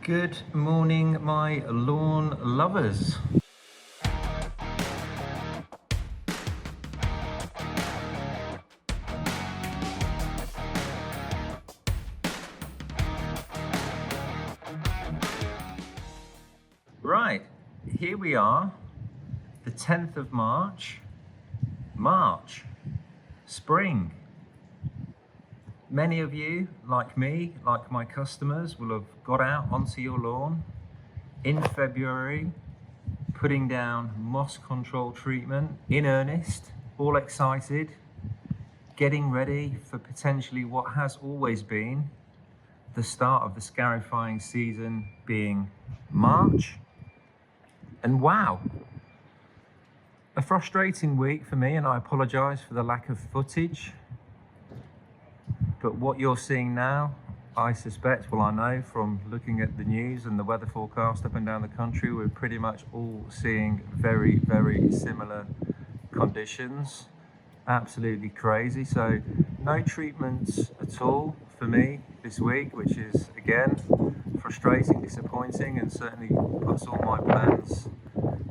Good morning, my lawn lovers. Right, here we are, the 10th of March, spring. Many of you, like me, like my customers, will have got out onto your lawn in February, putting down moss control treatment in earnest, all excited, getting ready for potentially what has always been the start of the scarifying season, being March. And wow, a frustrating week for me, and I apologize for the lack of footage. But what you're seeing now, I suspect, well, I know from looking at the news and the weather forecast up and down the country, we're pretty much all seeing very, very similar conditions. Absolutely crazy. So no treatments at all for me this week, which is again frustrating, disappointing, and certainly puts all my plans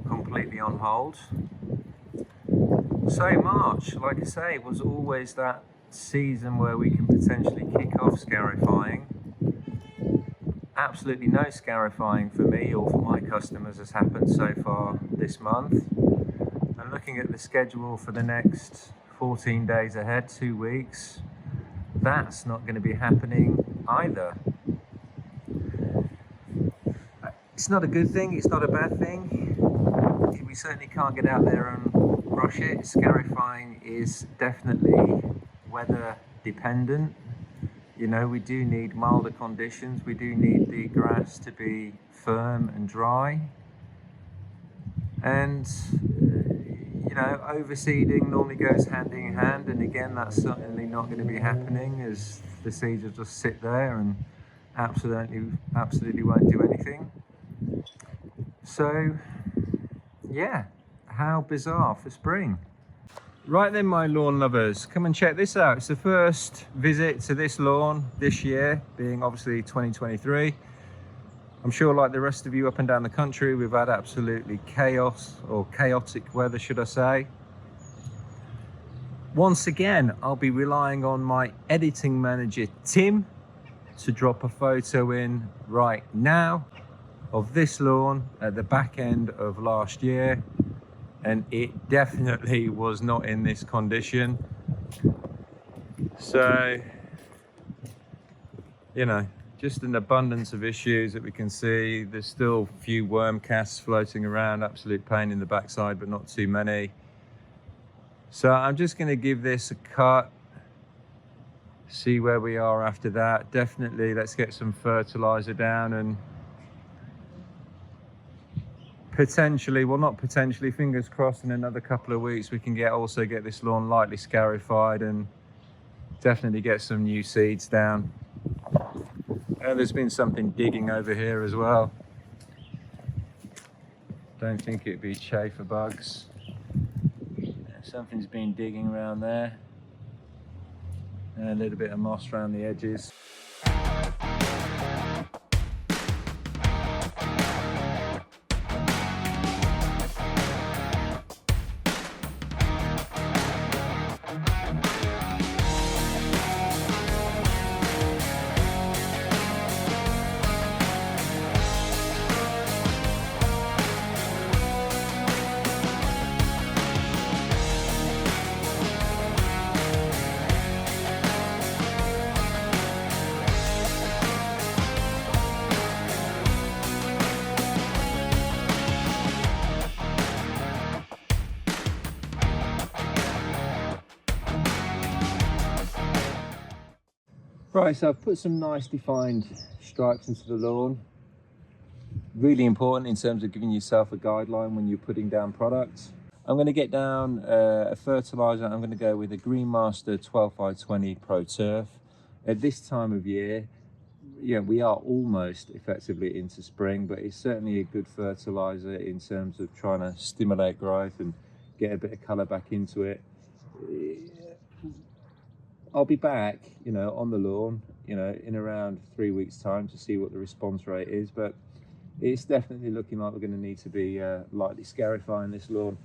completely on hold. So March, like I say, was always that season where we can potentially kick off scarifying. Absolutely no scarifying for me or for my customers has happened so far this month. And looking at the schedule for the next 14 days ahead, 2 weeks, that's not going to be happening either. It's not a good thing, it's not a bad thing. We certainly can't get out there and rush it. Scarifying is definitely weather dependent. You know, we do need milder conditions, we do need the grass to be firm and dry, and you know, overseeding normally goes hand in hand, and again that's certainly not going to be happening, as the seeds will just sit there and absolutely won't do anything. So yeah, how bizarre for spring. Right then, my lawn lovers, come and check this out. It's the first visit to this lawn this year, being obviously 2023. I'm sure, like the rest of you up and down the country, we've had absolutely chaos, or chaotic weather, should I say. Once again, I'll be relying on my editing manager, Tim, to drop a photo in right now of this lawn at the back end of last year. And it definitely was not in this condition. So, you know, just an abundance of issues that we can see. There's still a few worm casts floating around, absolute pain in the backside, but not too many. So I'm just going to give this a cut, see where we are after that. Definitely let's get some fertilizer down, and potentially, well, not potentially, fingers crossed, in another couple of weeks we can also get this lawn lightly scarified and definitely get some new seeds down. And there's been something digging over here as well. Don't think it'd be chafer bugs. Something's been digging around there, and a little bit of moss around the edges. Right, so I've put some nice defined stripes into the lawn. Really important in terms of giving yourself a guideline when you're putting down products. I'm going to get down a fertiliser. I'm going to go with a Green Master 12x20 Pro Turf. At this time of year, yeah, we are almost effectively into spring, but it's certainly a good fertiliser in terms of trying to stimulate growth and get a bit of colour back into it. I'll be back, you know, on the lawn you know, in around 3 weeks' time to see what the response rate is. But it's definitely looking like we're going to need to be lightly scarifying this lawn.